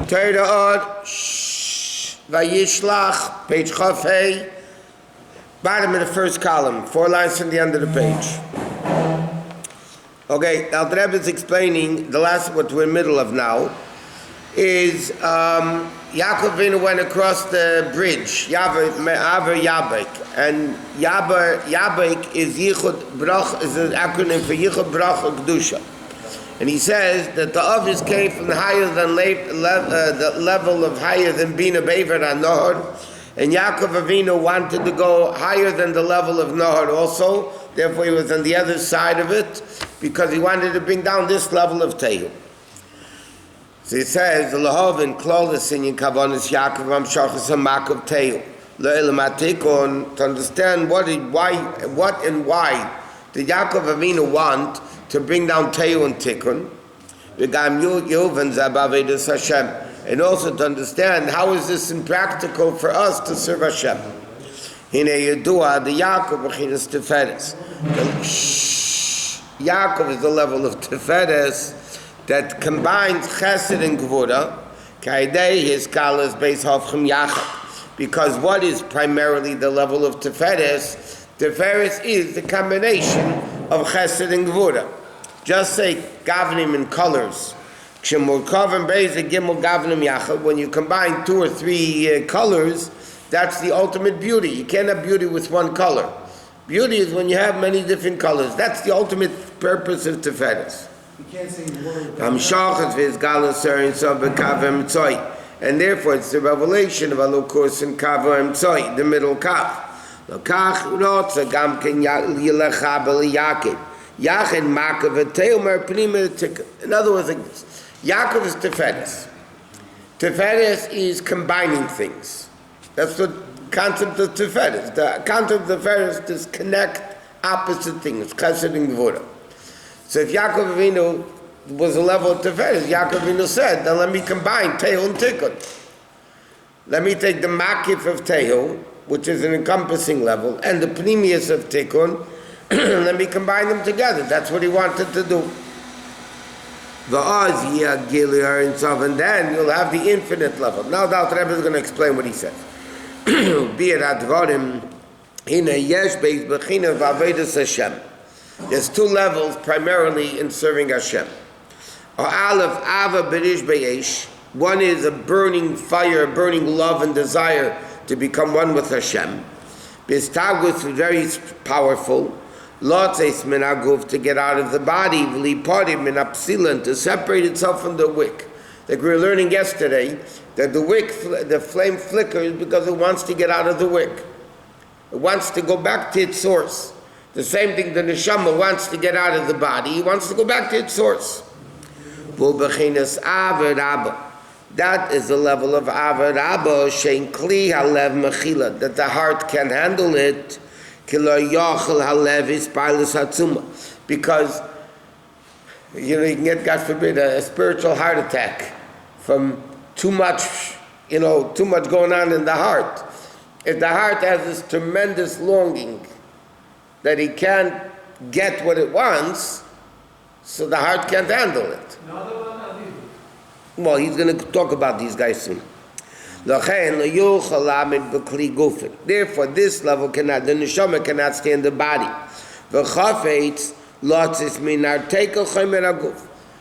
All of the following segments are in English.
Torah Or, Vayishlach, page Chafei, bottom of the first column, 4 lines from the end of the page. Okay, now the Rebbe is explaining the last, what we're in the middle of now, is Yaakov Avinu went across the bridge, Aver Yabek, and Yabek is Yichud Brach, is an acronym for Yichud Brach Kedusha. And he says that the others came from the level of higher than Bina Bever and Nohor, and Yaakov Avinu wanted to go higher than the level of Nohor also, therefore he was on the other side of it, because he wanted to bring down this level of Tehu. So he says, Lahov and Klolis in Kavonis Yaakov Amshachas Hamakov Tehu. Le'ilamatikon, to understand what and why did Yaakov Avinu want to bring down Tehu and Tikkun, and also to understand how is this impractical for us to serve Hashem. Hine Yedua, the Yaakov Bechinas Teferes. Yaakov is the level of Teferes that combines Chesed and Gvura. Kaidei his kala is based off Chem Yachad. Because what is primarily the level of Teferes? Teferes is the combination of Chesed and Gvura. Just say Gavnim in colors. When you combine 2 or 3 colors, that's the ultimate beauty. You can't have beauty with one color. Beauty is when you have many different colors. That's the ultimate purpose of Teferes. You can't say word. And therefore it's the revelation of Alukos and Kava and Tzoi, the middle Kav. In other words, Yaakov is Teferes. Teferes is combining things. That's the concept of Teferes. The concept of Teferes is connect opposite things, Chesed and Gvura. So if Yaakov Avinu was a level of Teferes, Yaakov Avinu said, then let me combine Tehu and Tikkun. Let me take the Makif of Tehu, which is an encompassing level, and the Pnimius of Tikkun, let me combine them together. That's what he wanted to do. And then you'll have the infinite level. Now the Rebbe is going to explain what he says. There's 2 levels primarily in serving Hashem. One is a burning fire, a burning love and desire to become one with Hashem. Bistagus is very powerful. Lotzes minaguf, to get out of the body, v'liparim minapsilan, to separate itself from the wick. Like we were learning yesterday, that the wick, the flame flickers because it wants to get out of the wick. It wants to go back to its source. The same thing the neshama wants to get out of the body, he wants to go back to its source. That is the level of Ava Rabba, Shein Kli Halev Mechila, that the heart can handle it, because you can get, God forbid, a spiritual heart attack from too much going on in the heart. If the heart has this tremendous longing that he can't get what it wants, so the heart can't handle it. Well, he's going to talk about these guys soon. Therefore, this level the neshama cannot stay in the body.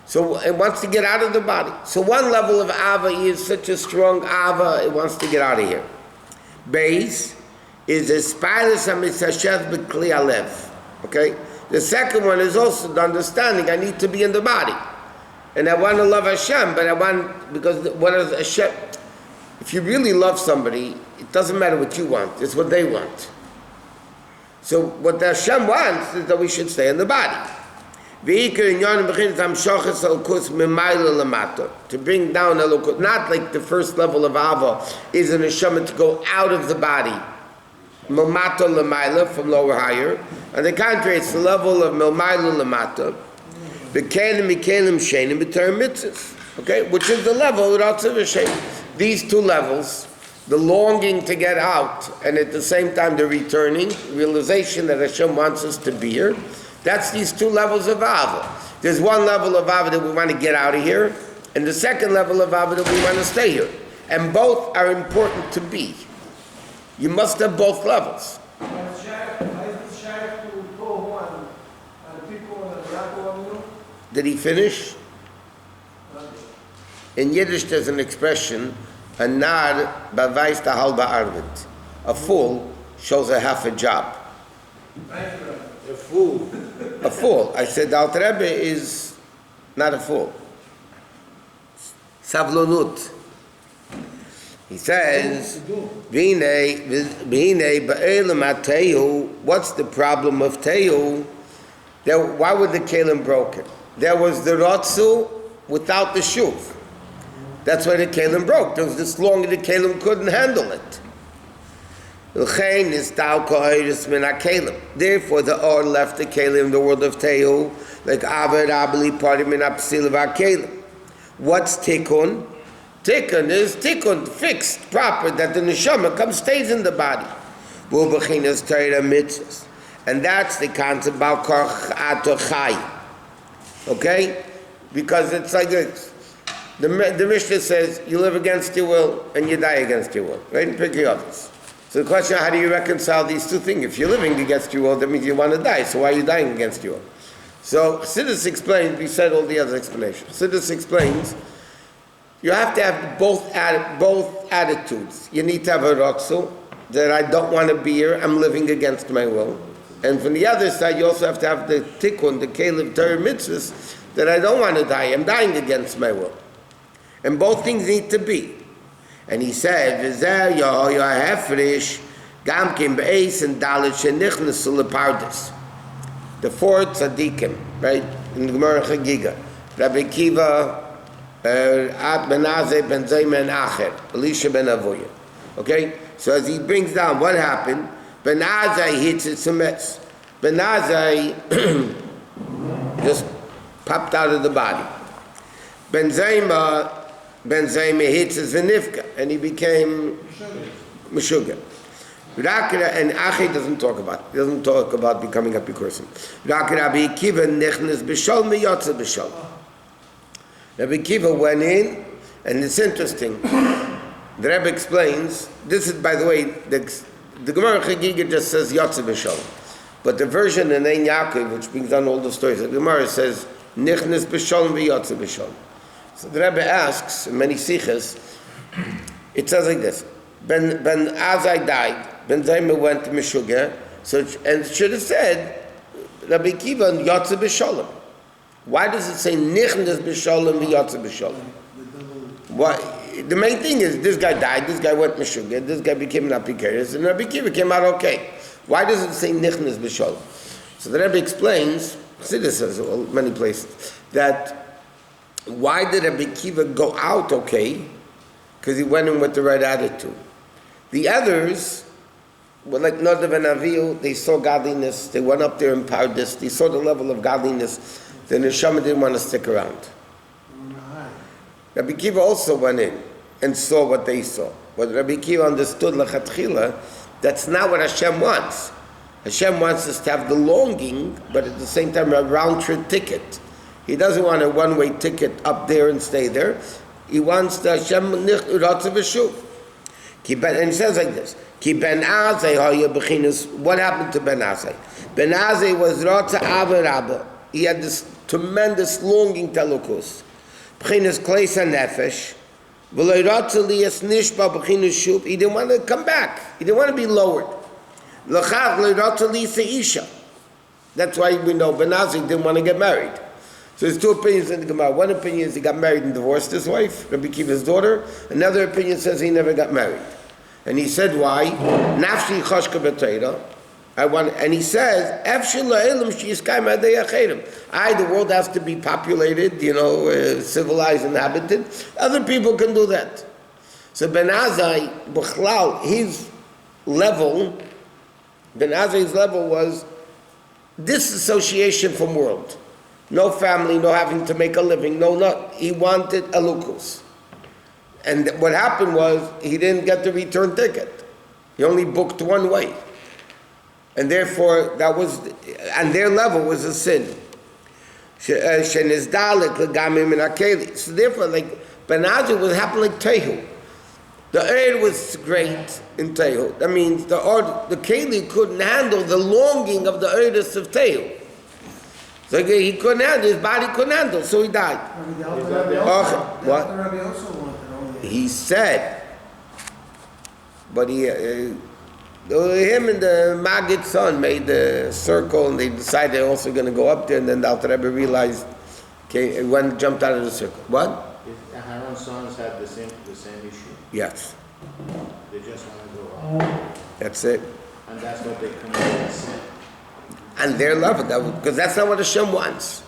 So it wants to get out of the body. So one level of Ava is such a strong Ava, it wants to get out of here. Base is a spilus amisashev b'kli alev. Okay? The second one is also the understanding I need to be in the body. And I want to love Hashem, but because what is Hashem? If you really love somebody, it doesn't matter what you want, it's what they want. So what the Hashem wants is that we should stay in the body. To bring down Elokut, not like the first level of Ava is an neshama to go out of the body. Milmato Lamaila, from lower higher. On the contrary, it's the level of Milmaila Lamata. Okay, which is the level of Ratzav Hashem. These 2 levels, the longing to get out and at the same time the returning, realization that Hashem wants us to be here, that's these 2 levels of Ava. There's one level of avodah we want to get out of here, and the second level of avodah we want to stay here. And both are important to be. You must have both levels. Did he finish? In Yiddish there's an expression, a nar beweist a halbe arbeit. A fool shows a half a job. A fool. A fool. I said the Alter Rebbe is not a fool. Savlonut. He says, what's the problem of Tehu? Why were the Kalim broken? There was the Rotzu without the Shuv. That's why the Kalim broke. There was this long the Kalim couldn't handle it. Therefore the Or left the Kalim in the world of Tehu, like Aver Abli Parim in Apsil Kalim. What's Tikkun? Tikkun is tikkun, fixed, proper, that the neshama stays in the body. And that's the concept about Chai. Okay? Because it's like this. The Mishnah says you live against your will and you die against your will. Right? And pick your others. So the question, how do you reconcile these two things? If you're living against your will, that means you want to die. So why are you dying against your will? So Chassidus explains, we said all the other explanations. Chassidus explains, you have to have both attitudes. You need to have a rotzu, that I don't want to be here, I'm living against my will. And from the other side, you also have to have the tikkun, the kelev Torah mitzvahs, that I don't want to die, I'm dying against my will. And both things need to be. And he said, V'zeh yo hefresh, gam kim be'ez and dalet shenichnesu lepardes. The four tzaddikim, right, in the Gemara Chagiga, Rabbi Kiva, At ben Azai ben Zayman Acher, Elisha ben Avoya. Okay? So as he brings down what happened, Ben Azai hits it sumetz. Ben Azai just popped out of the body. Ben Zayma hits his Venifka, and he became Meshuggah. And Achi doesn't talk about it. He doesn't talk about becoming a person. Rabbi Kiva nechnes b'shalom v'yotze b'shalom. Rabbi Kiva went in, and it's interesting. The Rebbe explains, this is, by the way, the Gemara Chagiga just says Yotze b'shalom. But the version in Ein Yaakov, which brings down all the stories, the Gemara says, Nichnes b'shalom v'yotze b'shalom. So the Rebbe asks, in many sichas, it says like this, Ben Azai died, Ben Zayma went to Meshuggah, and it should have said, Rabbi Kiva Yotze b'shalom. Why does it say Nichnes b'shalom v'yotze b'shalom? Why? The main thing is this guy died, this guy went Meshuggah, this guy became an Apikaris, and Rabbi Kiva came out okay. Why does it say Nichnes b'shalom? So the Rebbe explains, Chassidus says well, many places, that why did Rabbi Kiva go out okay? Because he went in with the right attitude. The others were like Nadav and Avihu, they saw godliness, they went up there in Pardes, they saw the level of godliness, the neshama didn't want to stick around. Rabbi Kiva also went in and saw what they saw. What Rabbi Kiva understood lechatchila, that's not what Hashem wants. Hashem wants us to have the longing, but at the same time a round-trip ticket. He doesn't want a one-way ticket up there and stay there. He wants the Hashem rotzav v'shuv. And he says like this, Ki ben Azai haya b'chinas. What happened to Ben Azai? Ben Azai was rotza ava rabba. He had this tremendous longing to Elokus. B'chinas kleisa nefesh. V'lo rotza liyas nishba b'chinas shuv. He didn't want to come back. He didn't want to be lowered. L'chav lo rotza liyas isha. That's why we know Ben Azai didn't want to get married. So there's two opinions in the Gemara. One opinion is he got married and divorced his wife, Rabbi Kiva's daughter. Another opinion says he never got married. And he said, why? Nafshi choshka b'teira. And he says, the world has to be populated, civilized, inhabited. Other people can do that. So Ben Azai, b'chlal, his level, Ben Azai's level was disassociation from world. No family, no having to make a living, he wanted elukus. And what happened was, he didn't get the return ticket. He only booked one way. And therefore, and their level was a sin. Shenizdalik legami min hakeli. So therefore, like Ben Azai was happening like Tehu. The Eir was great in Tehu. That means the Keli couldn't handle the longing of the Eiris of Tehu. So he couldn't handle, his body couldn't handle, so he died. What? He said, but him and the Maggid's son made the circle, and they decided they're also going to go up there, and then the Alter Rebbe realized, okay, one jumped out of the circle. What? Aaron's sons had the same issue. Yes. They just want to go up. That's it. And that's what they come and sin. And their love, because that's not what Hashem wants.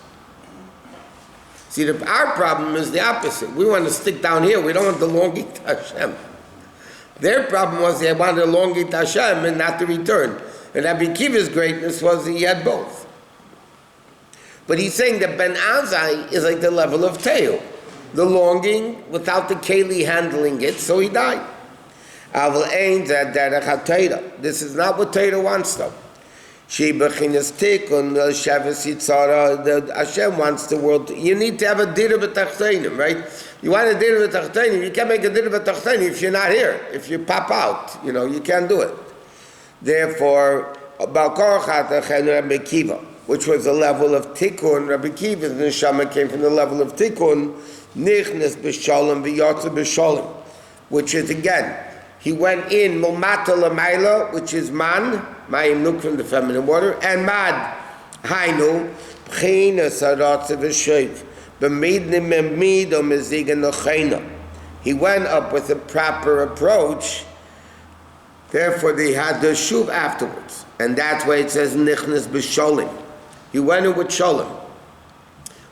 See, our problem is the opposite. We want to stick down here. We don't want the longing to Hashem. Their problem was they wanted the longing to Hashem and not to return. And Rabbi Akiva's greatness was he had both. But he's saying that Ben Azai is like the level of Tehu. The longing without the Keli handling it, so he died. This is not what Torah wants though. Hashem wants the world. You need to have a dira b'tachtonim, right? You want a dira b'tachtonim, you can't make a dira b'tachtonim if you're not here. If you pop out, you can't do it. Therefore, Rabbi Akiva, which was the level of tikkun, Rabbi Akiva's neshama came from the level of tikkun, nichnas b'shalom v'yotza b'shalom, which is again, he went in Mulmata Lamaila, which is man, Mayim Nuk from the feminine water, and Mad, Hainu, Pchina Saratza V'Shev, B'midnim Mido Meziga Nochena. He went up with a proper approach, therefore they had the Shuv afterwards. And that's why it says Nichnas B'Sholim. He went in with Shalom.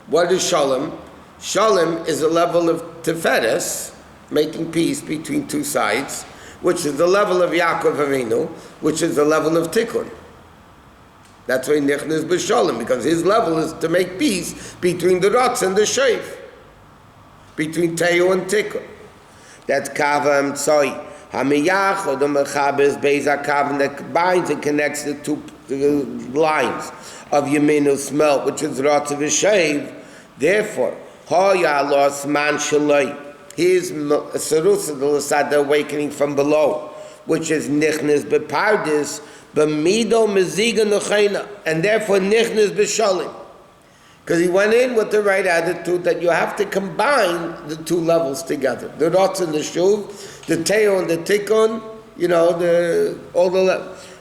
What is Shalom? Shalom is a level of Tiferes, making peace between two sides, which is the level of Yaakov Avinu, which is the level of Tikkun. That's why Nichnas B'Shalom, because his level is to make peace between the Rotz and the Sheif, between Tehu and Tikkun. That's Kava and Tzoi. Hamiyach or the Mechaber is Beis HaKav, that binds and connects the two lines of Yeminu Smelt, which is Rotz and Sheif. Therefore, Hoya lost man Shaloi. His Sarusa, the awakening from below, which is Nichnas B'Pardis, B'Mido Meziga Nochena, and therefore Nichnas B'Shalim. Because he went in with the right attitude that you have to combine the two levels together. The Rotz and the Shuv, the Teo and the Tikkun, all the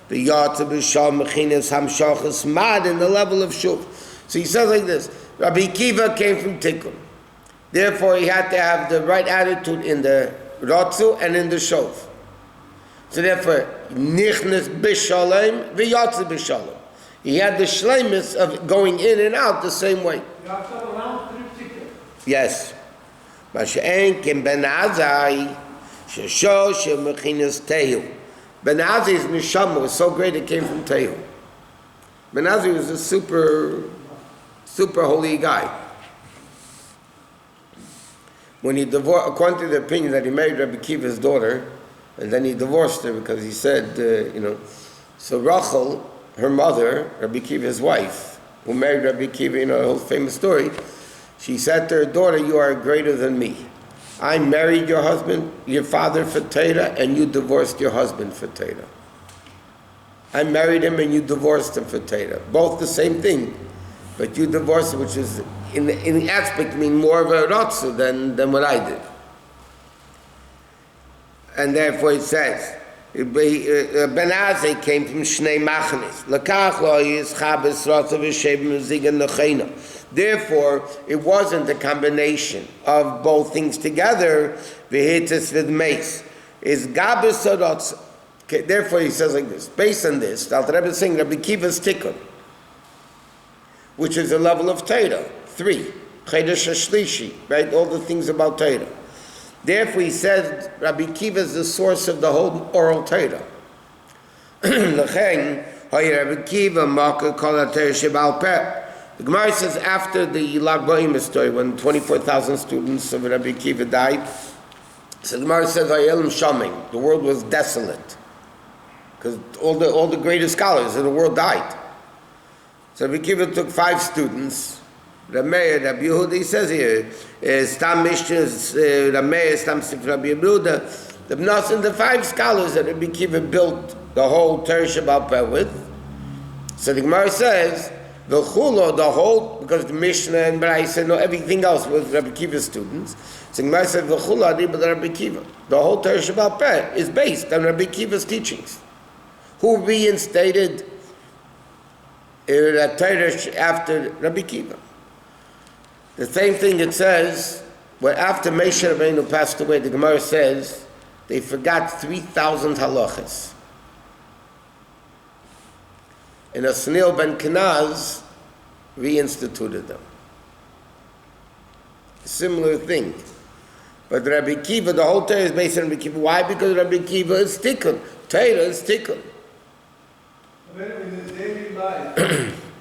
Yotza B'Shal Mechinas Hamshachas Mad in the level of Shuv. So he says like this, Rabbi Akiva came from Tikkun. Therefore, he had to have the right attitude in the Rotzu and in the Shov. So therefore, Nichnas B'Shalom v'Yotze B'Shalom. He had the shleimus of going in and out the same way. You have to have a round trip ticket. Yes. Masha'en kim Ben Azai shesho she'mechinas Tehu. Ben Azai's neshama was so great it came from Tehu. Ben Azai was a super holy guy. When he divorced, according to the opinion that he married Rabbi Akiva's daughter, and then he divorced her because he said, so Rachel, her mother, Rabbi Akiva's wife, who married Rabbi Akiva, a whole famous story, she said to her daughter, you are greater than me. I married your father for Torah, and you divorced your husband for Torah. I married him and you divorced him for Torah. Both the same thing, but you divorced him, which is in the aspect mean more of a rotzu than what I did. And therefore it says, Ben Azai came from Shnei Machanes. Lakach lo yischabes rotzu v'shev meziga nochena. Therefore, it wasn't a combination of both things together, v'hitis v'dmeis. Is gabes rotzu. Therefore he says like this, based on this, the Alter Rebbe is saying Rabbi Akiva's tikkun, which is a level of Torah. 3, Chedesh HaShlishi, right? All the things about Torah. Therefore, he says Rabbi Akiva is the source of the whole oral Torah. L'chein, Rabbi Akiva Maka Kol HaTorah Sheba'al Peh. The Gemara says after the Lag BaOmer story, when 24,000 students of Rabbi Akiva died, so the Gemara says Vayelim Shaming, the world was desolate, because all the greatest scholars of the world died. So Rabbi Akiva took 5 students, Rabbi Yehuda, he says here, Stam Mishnahs, Rabbi Stam Sifra Rabbi Yehuda, the Bnos and the 5 scholars that Rabbi Kiva built the whole Torah Shabbat Peh with. So the Gemara says, the Chulo, the whole, because the Mishnah and Braisa and everything else was Rabbi Kiva's students. So the Gemara says, the Chulo Adiba the Rabbi Kiva. The whole Torah Shabbat Peh is based on Rabbi Kiva's teachings. Who reinstated the Torah after Rabbi Kiva. The same thing it says, where after Moshe Rabbeinu passed away, the Gemara says, they forgot 3,000 halachas. And Osniel ben Kenaz reinstituted them. A similar thing. But Rabbi Kiva, the whole Torah is based on Rabbi Kiva. Why? Because Rabbi Kiva is tikkun. Torah is tikkun. In the daily life,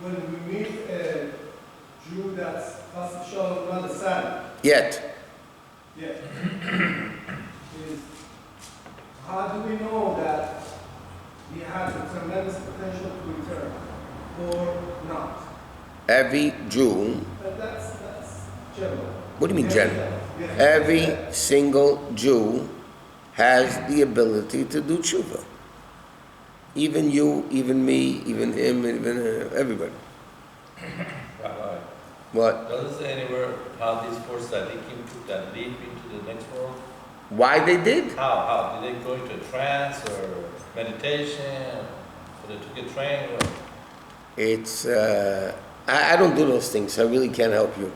when we meet a Jew that's not a Sabbath, Yet. how do we know that he has a tremendous potential to return or not? Every Jew, But that's general. what do you mean general? Yeah. Every single Jew has the ability to do tshuva. Even you, even me, even him, even everybody. Rabbi, What? does it say anywhere how these 4 tzaddikim took that leap into the next world? Why they did? How? Did they go into a trance or meditation? Or they took a train? Or... It's, I don't do those things. I really can't help you.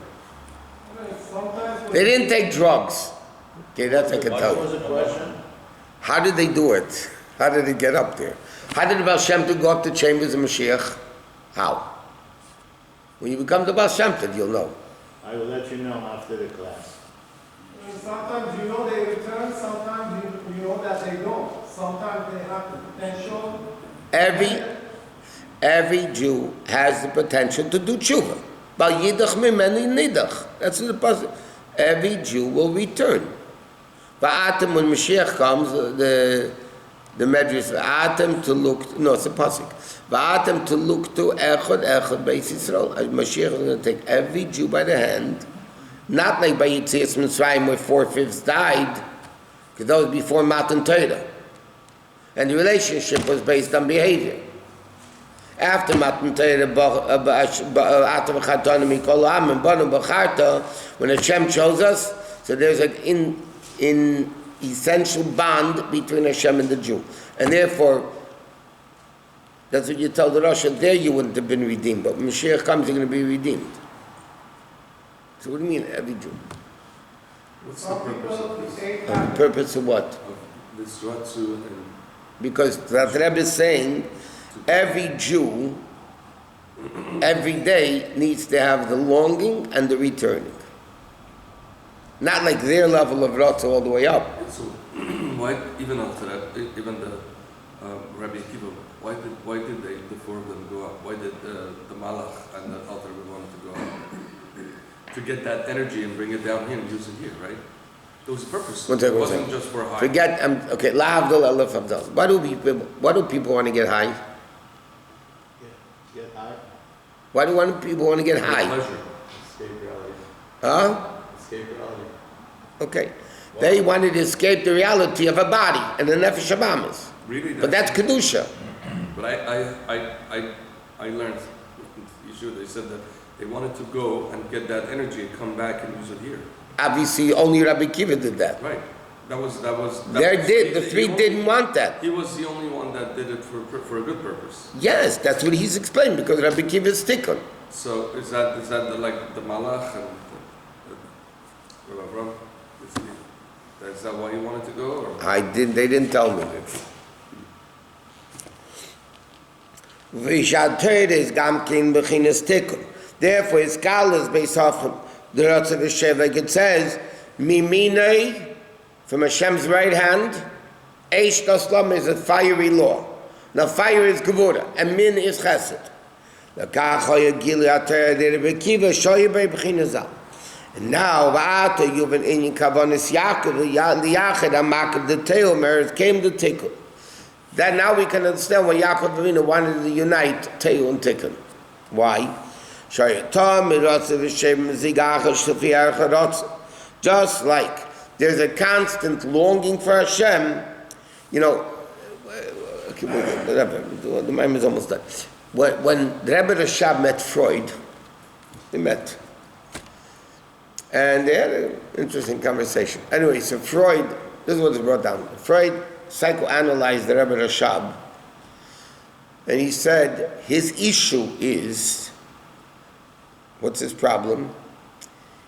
Sometimes when They didn't take drugs. Okay, that I can tell What was you. the question? How did they do it? How did they get up there? How did the Baal Shem Tov go up the chambers of Mashiach? How? When you become the Baal Shem Tov, you'll know. I will let you know after the class. sometimes you know they return, sometimes you know that they don't. Sometimes they have the potential. Every Jew has the potential to do tshuva. Bal yidach mimeni nidach. That's the pasuk. Every Jew will return. Va'atem, when Mashiach comes, the Medrash, va'atem to look, no, it's a pasuk. Va'atem to look to echad beis Yisrael. Mashiach is going to take every Jew by the hand, not like by Yitzias Mitzrayim where 4/5 died, because that was before Matan Torah. And the relationship was based on behavior. After Matan Torah, when Hashem chose us, so there's an essential bond between Hashem and the Jew. And therefore, that's what you tell the Russia, there you wouldn't have been redeemed, but when Mashiach comes, you're going to be redeemed. So what do you mean, every Jew? What's the purpose of this? The purpose of what? Of this Ratsu and Because the Rebbe is saying, every Jew, every day needs to have the longing and the returning. Not like their level of Ratzu all the way up. so why even after that, even the Rabbi Akiva, why did they, the 4 of them go up? Why did the Malach and the Alter want to go up? To get that energy and bring it down here and use it here, right? There was a purpose. One second, it one wasn't second. just for high. Forget, okay, La Avdol, Alef Avdol. Why do people want to get high? Get high, Why do people want to get For high? pleasure. escape reality. Huh? Escape reality. Okay. They wanted to escape the reality of a body and the Nefesh Habamis. Really? But that's Kedusha. But I learned, Yeshua, they said that they wanted to go and get that energy and come back and use it here. Obviously, only Rabbi Kiva did that. Right. That was. The 3 didn't want that. He was the only one that did it for a good purpose. Yes, that's what he's explained, because Rabbi Kiva is tikkun. So is that like the Malach and the Rabbi? Is that why he wanted to go? Or? They didn't tell me. Therefore, his scholars based off the Ratz of Hashem, like it says, Miminei, from Hashem's right hand, Eish Taslam is a fiery law. Now fire is Gevura, and Min is Chesed. And now, Va'ata Yuvan Inyan Kavanis Yaakov, Liyachid Amakab the Teo Meretz came to Tikkun. That now we can understand why Yaakov Avinu wanted to unite Teo and Tikkun. Why? Just like there's a constant longing for Hashem, you know, the mind is almost done. When the Rebbe Rashab met Freud, they met. And they had an interesting conversation. Anyway, so Freud, this is what is brought down. Freud psychoanalyzed the Rebbe Rashab, and he said his issue is, what's his problem?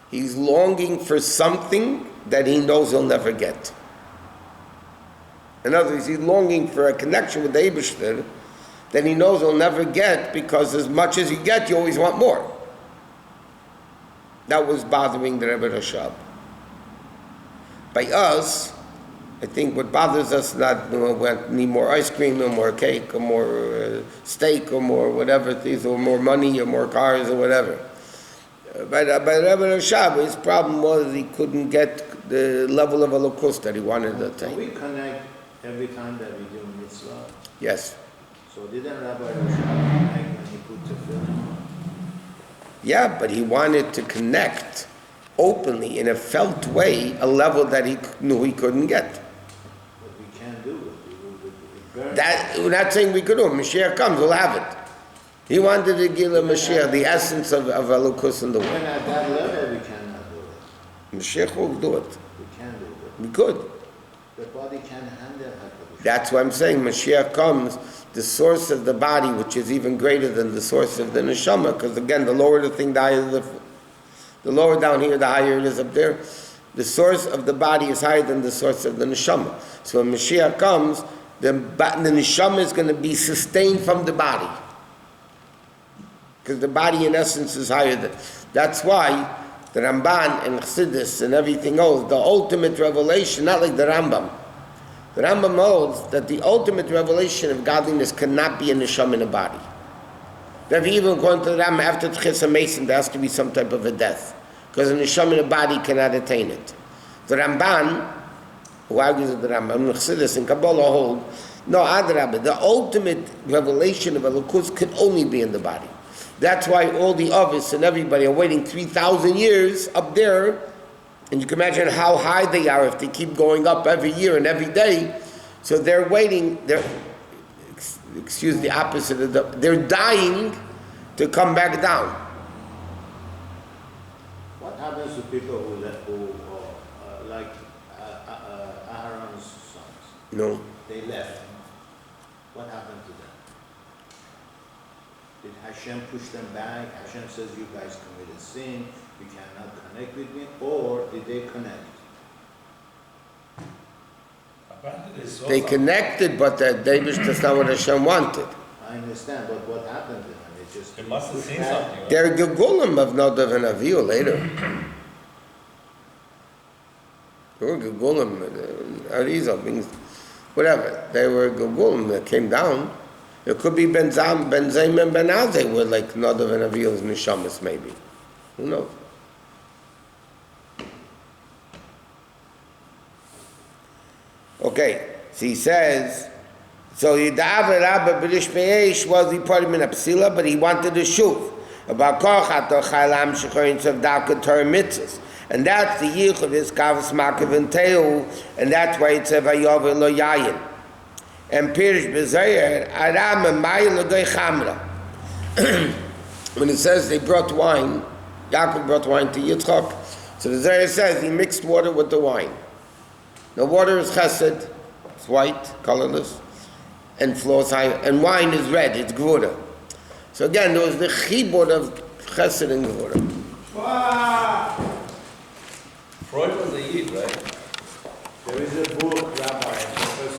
He's longing for something that he knows he'll never get. In other words, he's longing for a connection with the Eibishter that he knows he'll never get, because as much as you get, you always want more. That was bothering the Rebbe Rashab. By us, I think what bothers us not, we need more ice cream, or more cake, or more steak, or more whatever it is, or more money, or more cars, or whatever. By Rebbe Rashab, his problem was he couldn't get the level of Elokus that he wanted to attain. We connect every time that we do mitzvah. Yes. So didn't Rabbi Rashab connect when he put tefillin? Yeah, but he wanted to connect openly in a felt way a level that he knew he couldn't get. But we can't do it. It burns. That, we're not saying we could do it. Mashiach comes, we'll have it. He wanted to give a Mashiach the essence of Elokus in the Even world. at that level, we cannot do it. Mashiach will do it. We can't do it. We could. The body can't handle it. That's why I'm saying Mashiach comes, the source of the body, which is even greater than the source of the neshama, because again, the lower the thing, the higher the lower down here, the higher it is up there. The source of the body is higher than the source of the neshama. So when Mashiach comes, the neshama is going to be sustained from the body, because the body in essence is higher than. That's why the Ramban and Chassidus and everything else, the ultimate revelation, not like the Rambam. The Rambam holds that the ultimate revelation of godliness cannot be a neshama in a body. That even according to the Rambam, after Tchis Mason, there has to be some type of a death, because a neshama in a body cannot attain it. The Ramban, who argues with the Rambam, Chassidus and Kabbalah hold, no, Adrabah, the ultimate revelation of Elokus can only be in the body. That's why all the Avis and everybody are waiting 3,000 years up there. And you can imagine how high they are if they keep going up every year and every day. So they're waiting, excuse the opposite of they're dying to come back down. What happens to people who like Aaron's sons? No. They left. What happened to them? Did Hashem push them back? Hashem says, you guys committed sin, you cannot connect with me, or did they connect? Apparently They connected, but that's not what Hashem wanted. I understand, but what happened to them? It just They must have pushed seen back. something. Right? They're Gegulim of Nadav and Avihu later. They were Gegulim, Arizal, whatever. They were Gegulim that came down. It could be Ben Zaim and Ben Azeh were like Nadav and Avihu's Neshamas, maybe. Who knows? Okay, so he says, so Yidav Rabba B'Rish Me'esh was the part of Minapsila, but he wanted a shuv. About Kochato Chaylam Shechorin of Dalka Torah Mitzvahs. And that's the Yichud is Kavas Makav and Teu, and that's why it's a Vayov Lo Yayin. And Pirish B'Zayir, Aram and Mayil L'Goy Chamra. When it says they brought wine, Yaakov brought wine to Yitzchak, so the Zayir says he mixed water with the wine. The water is chesed, it's white, colorless, and flows high, and wine is red, it's gvura. So again, there was the chibur of chesed and gvura. Wow!